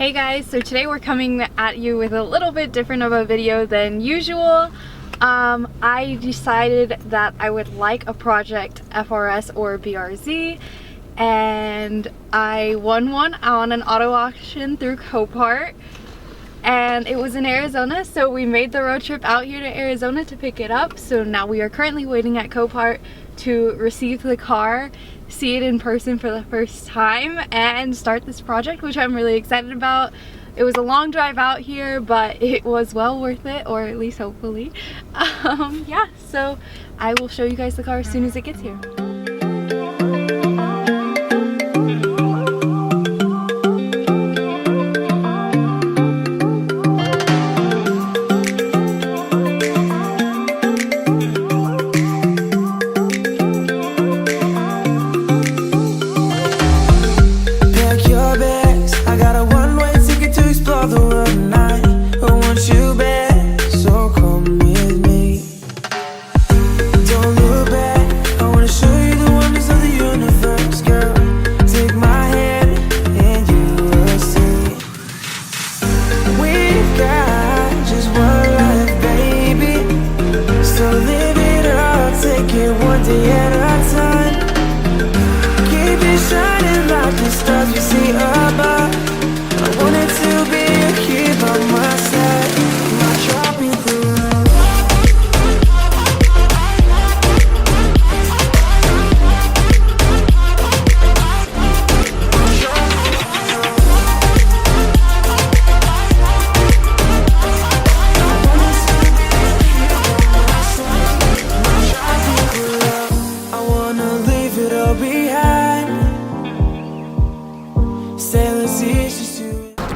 Hey guys, so today we're coming at you with a little bit different of a video than usual. I decided that I would like a Project FRS or BRZ, and I won one on an auto auction through Copart, and it was in Arizona, so we made the road trip out here to Arizona to pick it up. So now we are currently waiting at Copart to receive the car, see it in person for the first time, and start this project, which I'm really excited about. It was a long drive out here, but it was well worth it, or at least hopefully. Yeah, so I will show you guys the car as soon as it gets here.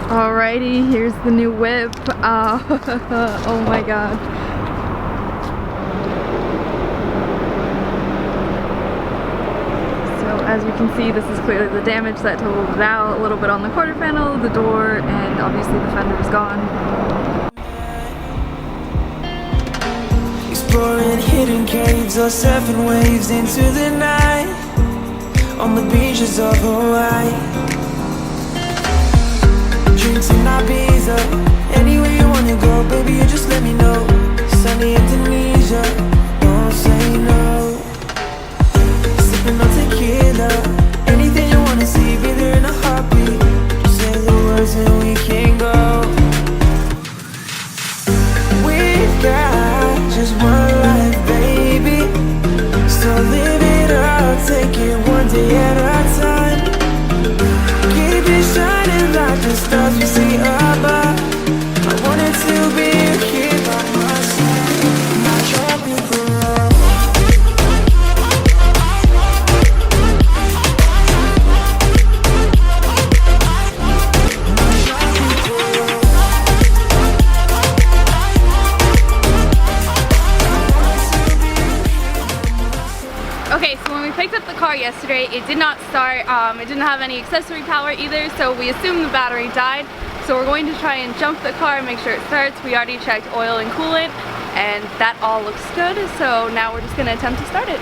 Alrighty, here's the new whip. Oh my god. So as you can see, this is clearly the damage that totaled it out. A little bit on the quarter panel, the door, and obviously the fender is gone. Exploring hidden caves or surfing waves into the night on the beaches of Hawaii. Drinks in Ibiza, anywhere you wanna go, baby, you just let me know. Sunny Indonesia, don't say no. Sipping on tequila, anything you wanna see, be there in a heartbeat. Just say the words and we can go. We've got just one life, baby, so live it up, take it one day at a time. Keep it shining like the stars we see above. I wanted to be here by my side, my tropical love. Okay, so when we picked up the car yesterday, it did not start. It didn't have any accessory power either, so we assumed the battery died. So we're going to try and jump the car and make sure it starts. We already checked oil and coolant, and that all looks good. So now we're just going to attempt to start it.